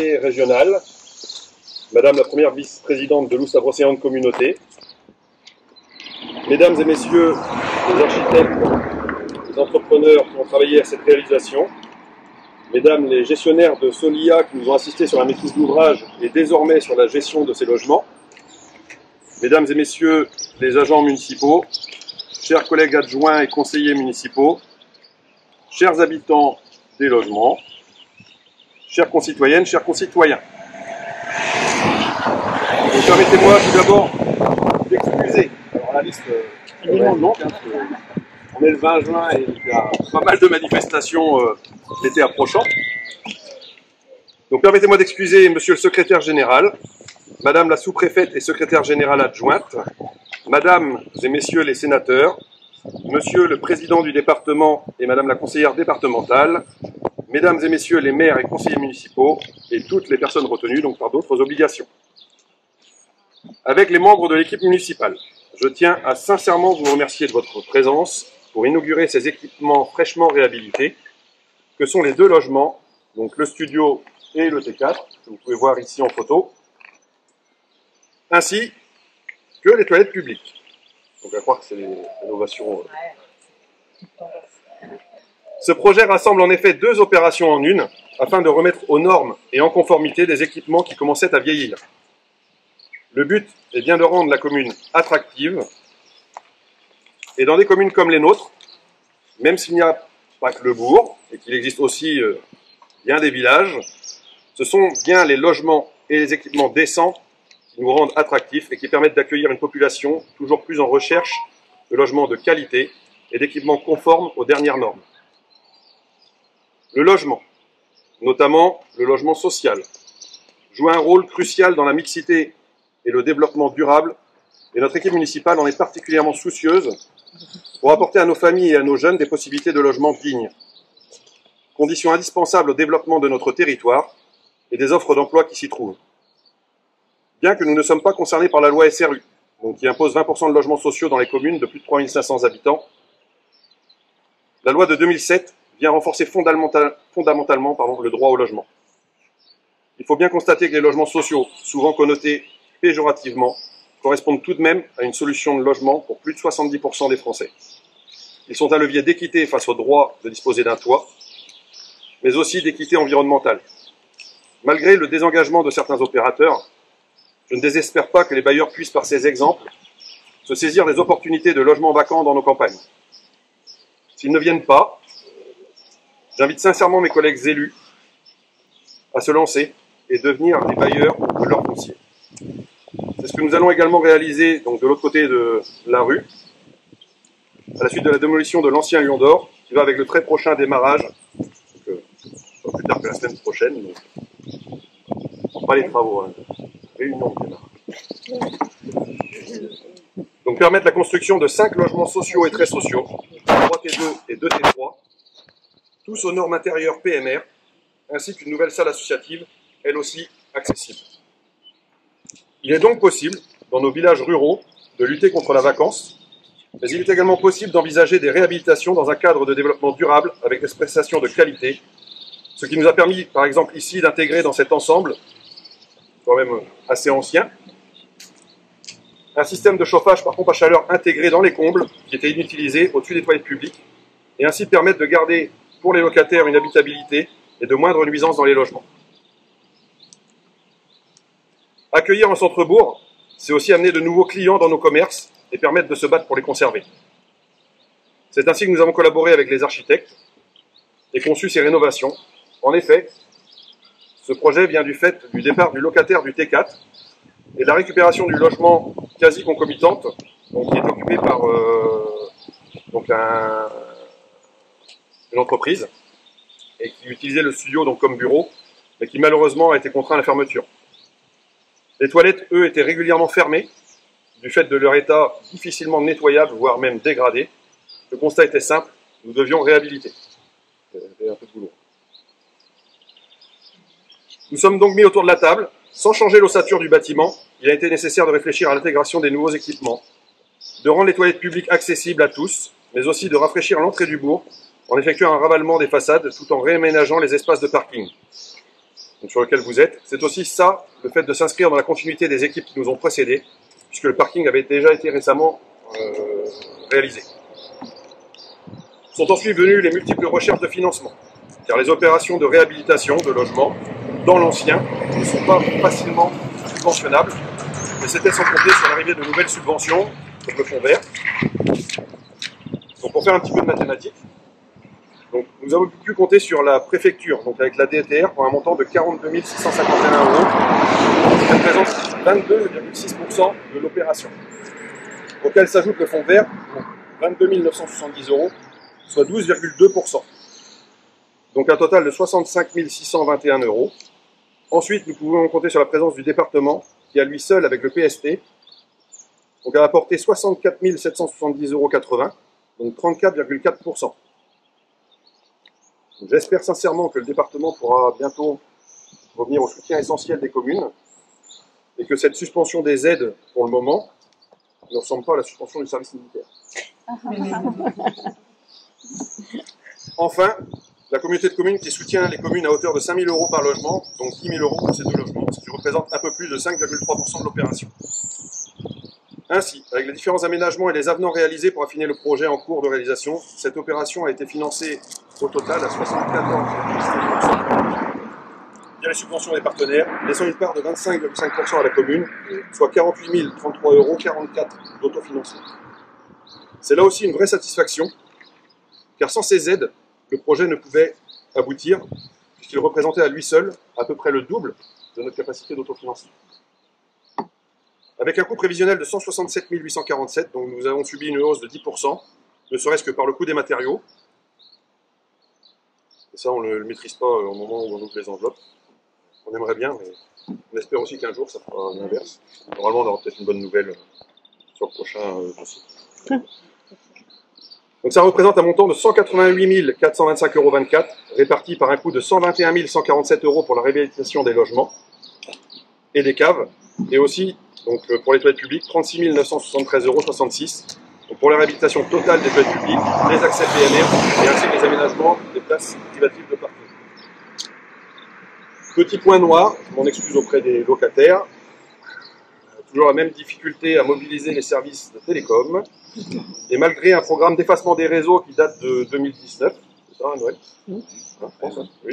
conseiller régional, Madame la première vice-présidente de Loos-la-Brocéliande Communauté, Mesdames et Messieurs les architectes, les entrepreneurs qui ont travaillé à cette réalisation, Mesdames les gestionnaires de Solia qui nous ont assistés sur la maîtrise d'ouvrage et désormais sur la gestion de ces logements, Mesdames et Messieurs les agents municipaux, chers collègues adjoints et conseillers municipaux, chers habitants des logements, chères concitoyennes, chers concitoyens. Permettez-moi tout d'abord d'excuser. Alors la liste est vraiment longue, hein, on est le 20 juin et il y a pas mal de manifestations l'été approchant. Donc permettez-moi d'excuser Monsieur le secrétaire général, Madame la sous-préfète et secrétaire générale adjointe, Mesdames et Messieurs les sénateurs, Monsieur le président du département et Madame la conseillère départementale, Mesdames et Messieurs les maires et conseillers municipaux et toutes les personnes retenues donc par d'autres obligations. Avec les membres de l'équipe municipale, je tiens à sincèrement vous remercier de votre présence pour inaugurer ces équipements fraîchement réhabilités que sont les deux logements, donc le studio et le T4, que vous pouvez voir ici en photo, ainsi que les toilettes publiques. Donc à croire que c'est l'innovation. Ce projet rassemble en effet deux opérations en une, afin de remettre aux normes et en conformité des équipements qui commençaient à vieillir. Le but est bien de rendre la commune attractive, et dans des communes comme les nôtres, même s'il n'y a pas que le bourg, et qu'il existe aussi bien des villages, ce sont bien les logements et les équipements décents qui nous rendent attractifs et qui permettent d'accueillir une population toujours plus en recherche de logements de qualité et d'équipements conformes aux dernières normes. Le logement, notamment le logement social, joue un rôle crucial dans la mixité et le développement durable, et notre équipe municipale en est particulièrement soucieuse pour apporter à nos familles et à nos jeunes des possibilités de logement dignes, condition indispensable au développement de notre territoire et des offres d'emploi qui s'y trouvent. Bien que nous ne sommes pas concernés par la loi SRU, donc qui impose 20% de logements sociaux dans les communes de plus de 3500 habitants, la loi de 2007 vient renforcer fondamentalement le droit au logement. Il faut bien constater que les logements sociaux, souvent connotés péjorativement, correspondent tout de même à une solution de logement pour plus de 70% des Français. Ils sont un levier d'équité face au droit de disposer d'un toit, mais aussi d'équité environnementale. Malgré le désengagement de certains opérateurs, je ne désespère pas que les bailleurs puissent, par ces exemples, se saisir des opportunités de logements vacants dans nos campagnes. S'ils ne viennent pas, j'invite sincèrement mes collègues élus à se lancer et devenir les bailleurs de leur foncier. C'est ce que nous allons également réaliser donc, de l'autre côté de la rue, à la suite de la démolition de l'ancien Lion d'Or, qui va avec le très prochain démarrage, pas plus tard que la semaine prochaine, mais pas les travaux, hein, réunion de démarrage. Donc permettre la construction de 5 logements sociaux et très sociaux, 3 T2 et 2 T3, tous aux normes intérieures PMR, ainsi qu'une nouvelle salle associative, elle aussi accessible. Il est donc possible, dans nos villages ruraux, de lutter contre la vacance, mais il est également possible d'envisager des réhabilitations dans un cadre de développement durable avec des prestations de qualité, ce qui nous a permis, par exemple ici, d'intégrer dans cet ensemble, quand même assez ancien, un système de chauffage par pompe à chaleur intégré dans les combles, qui était inutilisé au-dessus des toilettes publiques, et ainsi permettre de garder pour les locataires une habitabilité et de moindres nuisances dans les logements. Accueillir un centre-bourg, c'est aussi amener de nouveaux clients dans nos commerces et permettre de se battre pour les conserver. C'est ainsi que nous avons collaboré avec les architectes et conçu ces rénovations. En effet, ce projet vient du fait du départ du locataire du T4 et de la récupération du logement quasi concomitante, donc qui est occupé par une entreprise et qui utilisait le studio donc, comme bureau, mais qui malheureusement a été contraint à la fermeture. Les toilettes, eux, étaient régulièrement fermées, du fait de leur état difficilement nettoyable, voire même dégradé. Le constat était simple, nous devions réhabiliter. C'était un peu de boulot. Nous sommes donc mis autour de la table. Sans changer l'ossature du bâtiment, il a été nécessaire de réfléchir à l'intégration des nouveaux équipements, de rendre les toilettes publiques accessibles à tous, mais aussi de rafraîchir l'entrée du bourg en effectuant un ravalement des façades tout en réaménageant les espaces de parking. donc sur lequel vous êtes. C'est aussi ça, le fait de s'inscrire dans la continuité des équipes qui nous ont précédés, puisque le parking avait déjà été récemment réalisé. Sont ensuite venues les multiples recherches de financement, car les opérations de réhabilitation de logements dans l'ancien ne sont pas facilement subventionnables, mais c'était sans compter sur l'arrivée de nouvelles subventions, comme le fonds vert. Donc pour faire un petit peu de mathématiques, donc nous avons pu compter sur la préfecture, donc avec la DETR, pour un montant de 42 651 €, qui représente 22,6% de l'opération, auquel s'ajoute le fonds vert, donc 22 970 €, soit 12,2%. Donc un total de 65 621 €. Ensuite, nous pouvons compter sur la présence du département, qui à lui seul, avec le PST, donc a apporté 64 770,80 €, donc 34,4%. J'espère sincèrement que le département pourra bientôt revenir au soutien essentiel des communes et que cette suspension des aides, pour le moment, ne ressemble pas à la suspension du service militaire. Enfin, la communauté de communes qui soutient les communes à hauteur de 5 000 € par logement, donc 10 000 € pour ces deux logements, ce qui représente un peu plus de 5,3% de l'opération. Ainsi, avec les différents aménagements et les avenants réalisés pour affiner le projet en cours de réalisation, cette opération a été financée au total à 74,5% via les subventions des partenaires, laissant une part de 25,5% à la commune, soit 48 033,44 € d'autofinancement. C'est là aussi une vraie satisfaction, car sans ces aides, le projet ne pouvait aboutir, puisqu'il représentait à lui seul à peu près le double de notre capacité d'autofinancement. Avec un coût prévisionnel de 167 847, donc nous avons subi une hausse de 10%, ne serait-ce que par le coût des matériaux. Et ça, on ne le maîtrise pas au moment où on ouvre les enveloppes. On aimerait bien, mais on espère aussi qu'un jour, ça fera l'inverse. Normalement, on aura peut-être une bonne nouvelle sur le prochain dossier. Donc ça représente un montant de 188 425,24 €, réparti par un coût de 121 147 € pour la réhabilitation des logements et des caves, et aussi, donc, pour les toilettes publiques, 36 973,66 € pour la réhabilitation totale des toilettes publiques, les accès PMR et ainsi que les aménagements des places privatives de parking. Petit point noir, je m'en excuse auprès des locataires, toujours la même difficulté à mobiliser les services de télécom, et malgré un programme d'effacement des réseaux qui date de 2019, c'est ça, Noël? Oui,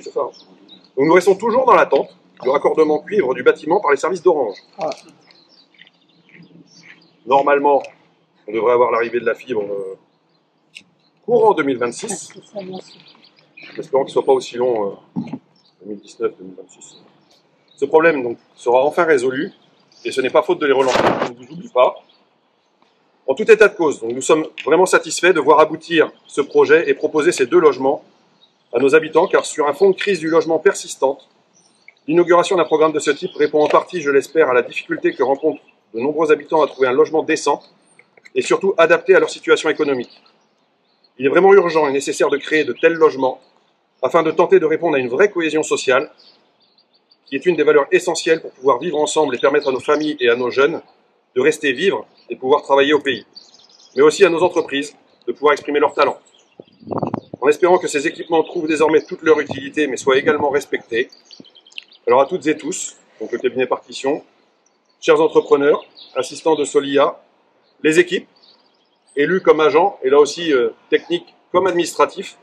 c'est ça. Donc nous restons toujours dans l'attente du raccordement cuivre du bâtiment par les services d'Orange. Normalement, on devrait avoir l'arrivée de la fibre courant 2026. J'espère qu'il ne soit pas aussi long 2019-2026. Ce problème donc, sera enfin résolu, et ce n'est pas faute de les relancer, je ne vous oublie pas. En tout état de cause, donc, nous sommes vraiment satisfaits de voir aboutir ce projet et proposer ces deux logements à nos habitants, car sur un fond de crise du logement persistante, l'inauguration d'un programme de ce type répond en partie, je l'espère, à la difficulté que rencontrent de nombreux habitants à trouver un logement décent et surtout adapté à leur situation économique. Il est vraiment urgent et nécessaire de créer de tels logements afin de tenter de répondre à une vraie cohésion sociale, qui est une des valeurs essentielles pour pouvoir vivre ensemble et permettre à nos familles et à nos jeunes de rester vivre et pouvoir travailler au pays, mais aussi à nos entreprises de pouvoir exprimer leurs talents. En espérant que ces équipements trouvent désormais toute leur utilité, mais soient également respectés. Alors à toutes et tous, donc le cabinet Partition, chers entrepreneurs, assistants de Solia, les équipes, élus comme agents, et là aussi techniques comme administratifs,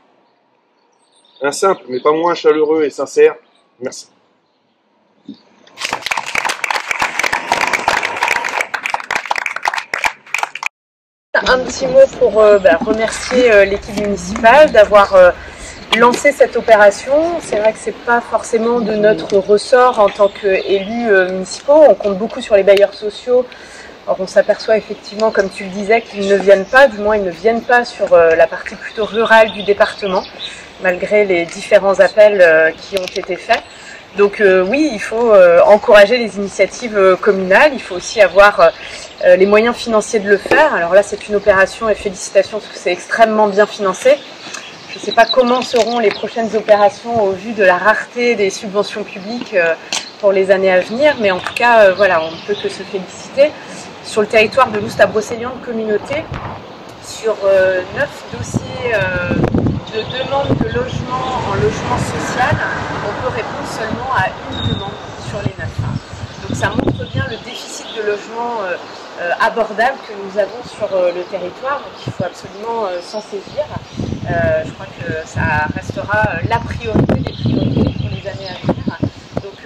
un simple mais pas moins chaleureux et sincère merci. Un petit mot pour remercier l'équipe municipale d'avoir lancé cette opération. C'est vrai que c'est pas forcément de notre ressort en tant qu'élus municipaux. On compte beaucoup sur les bailleurs sociaux. Or, on s'aperçoit effectivement, comme tu le disais, qu'ils ne viennent pas, du moins ils ne viennent pas sur la partie plutôt rurale du département, malgré les différents appels qui ont été faits. Donc oui, il faut encourager les initiatives communales, il faut aussi avoir les moyens financiers de le faire. Alors là, c'est une opération et félicitations parce que c'est extrêmement bien financé. Je ne sais pas comment seront les prochaines opérations au vu de la rareté des subventions publiques pour les années à venir, mais en tout cas, voilà, on ne peut que se féliciter. Sur le territoire de Loust-à-Brocéliande communauté, sur 9 dossiers de demande de logement en logement social, on peut répondre seulement à une demande sur les 9. Donc ça montre bien le déficit de logement abordable que nous avons sur le territoire, donc il faut absolument s'en saisir. Je crois que ça restera la priorité des priorités pour les années à venir. Donc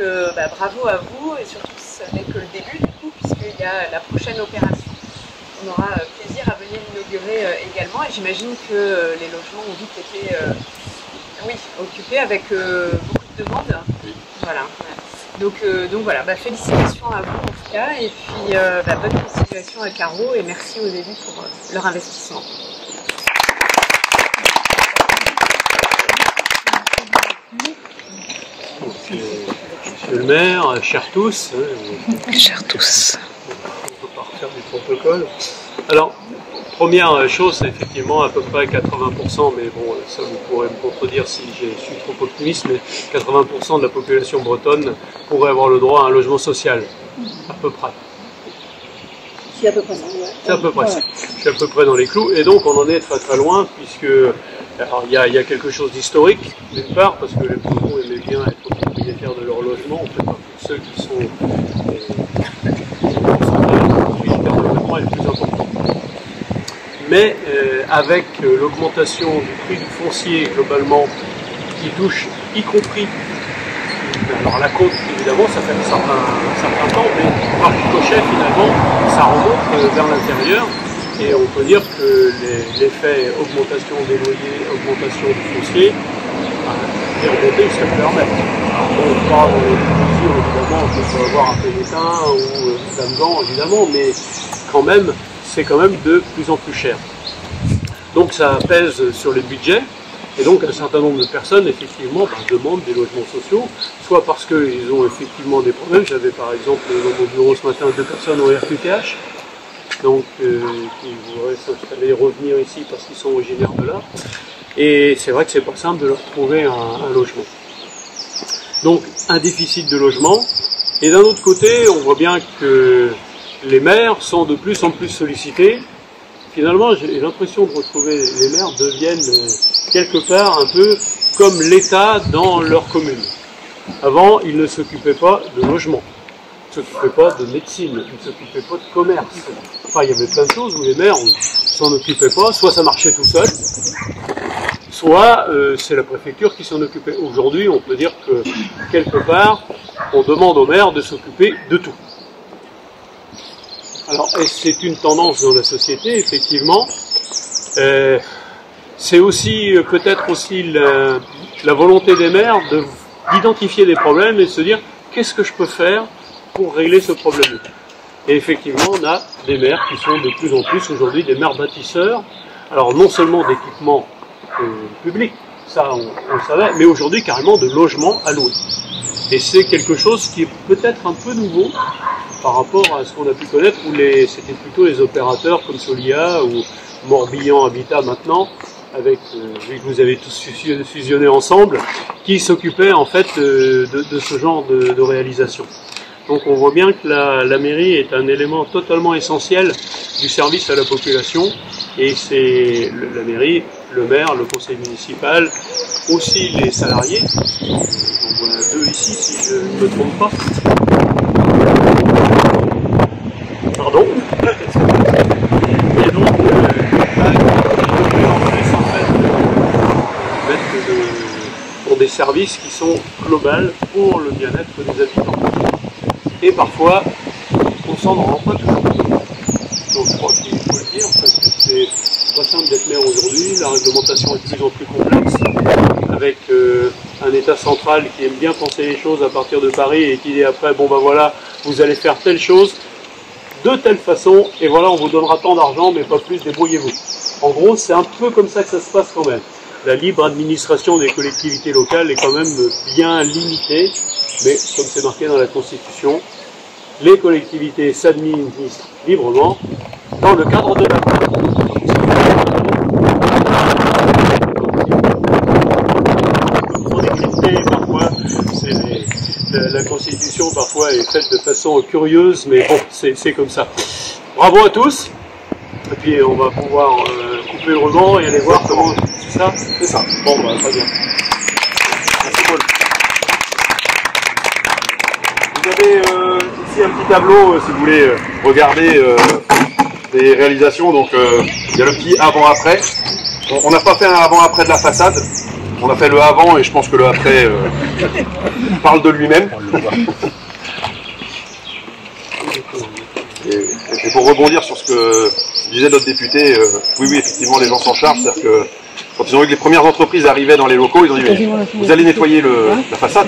bravo à vous, et surtout ce n'est que le début du coup, puisqu'il y a la prochaine opération. On aura plaisir à venir l'inaugurer également, et j'imagine que les logements ont vite été occupés avec beaucoup de demandes. Voilà. Donc voilà, félicitations à vous en tout cas, et puis bonne continuation à Caro, et merci aux élus pour leur investissement. Monsieur le maire, chers tous. Chers tous. On peut pas refaire du protocole. Alors, première chose, c'est effectivement à peu près 80%, mais bon, ça vous pourrez me contredire si je suis trop optimiste, mais 80% de la population bretonne pourrait avoir le droit à un logement social, à peu près. C'est à peu près ça. C'est à peu près ça. Je suis à peu près dans les clous, et donc on en est très très loin, puisque il y a quelque chose d'historique, d'une part, parce que les Bretons aimaient bien être propriétaires de leur logement, en fait, tous ceux qui sont propriétaires de logement est le plus important. Mais avec l'augmentation du prix du foncier globalement, qui touche y compris, alors la côte évidemment ça fait un certain temps, mais par ricochet finalement ça remonte vers l'intérieur, et on peut dire que l'effet augmentation des loyers, augmentation du foncier est remonté jusqu'à le permettre. Alors on parle dans les mesures évidemment qu'on peut avoir un Pénétin ou Damgan évidemment, mais quand même c'est quand même de plus en plus cher. Donc ça pèse sur les budgets, et donc un certain nombre de personnes effectivement demandent des logements sociaux, soit parce qu'ils ont effectivement des problèmes. J'avais par exemple dans mon bureau ce matin 2 personnes au RQTH, donc qui voudraient s'installer, revenir ici parce qu'ils sont originaires de là, et c'est vrai que c'est pas simple de leur trouver un logement. Donc un déficit de logement, et d'un autre côté on voit bien que les maires sont de plus en plus sollicités. Finalement, j'ai l'impression de retrouver les maires deviennent quelque part un peu comme l'État dans leur commune. Avant, ils ne s'occupaient pas de logement, ils ne s'occupaient pas de médecine, ils ne s'occupaient pas de commerce. Enfin, il y avait plein de choses où les maires ne s'en occupaient pas, soit ça marchait tout seul, soit c'est la préfecture qui s'en occupait. Aujourd'hui, on peut dire que quelque part, on demande aux maires de s'occuper de tout. Alors, c'est une tendance dans la société, effectivement. C'est aussi peut-être aussi la volonté des maires d'identifier des problèmes et de se dire qu'est-ce que je peux faire pour régler ce problème. Et effectivement, on a des maires qui sont de plus en plus aujourd'hui des maires bâtisseurs. Alors non seulement d'équipements publics, ça on le savait, mais aujourd'hui carrément de logements à louer. Et c'est quelque chose qui est peut-être un peu nouveau par rapport à ce qu'on a pu connaître, où c'était plutôt les opérateurs comme Solia ou Morbihan Habitat maintenant, avec vu que vous avez tous fusionné ensemble, qui s'occupaient en fait de ce genre de réalisation. Donc on voit bien que la mairie est un élément totalement essentiel du service à la population, et c'est la mairie, le maire, le conseil municipal, aussi les salariés. On voit 2 ici si je ne me trompe pas. Pardon. Et donc, pour des services qui sont globaux pour le bien-être des habitants. Et parfois, on s'en rend pas toujours compte. Donc je crois qu'il faut le dire, parce que c'est pas simple d'être maire aujourd'hui, la réglementation est de plus en plus complexe, avec un État central qui aime bien penser les choses à partir de Paris et qui dit après, bon ben voilà, vous allez faire telle chose, de telle façon, et voilà, on vous donnera tant d'argent, mais pas plus, débrouillez-vous. En gros, c'est un peu comme ça que ça se passe quand même. La libre administration des collectivités locales est quand même bien limitée, mais comme c'est marqué dans la Constitution, les collectivités s'administrent librement dans le cadre de la loi. Parfois, la Constitution parfois est faite de façon curieuse, mais bon, c'est comme ça. Bravo à tous, et puis on va pouvoir couper le ruban et aller voir comment c'est ça. C'est ça. Bon, bah, très bien. Merci Paul. Ici un petit tableau, si vous voulez regarder les réalisations. Donc il y a le petit avant-après. On n'a pas fait un avant-après de la façade. On a fait le avant et je pense que le après parle de lui-même. Et pour rebondir sur ce que disait notre député, oui, effectivement, les gens s'en chargent. C'est-à-dire que quand ils ont vu que les premières entreprises arrivaient dans les locaux, ils ont dit mais vous allez nettoyer la façade.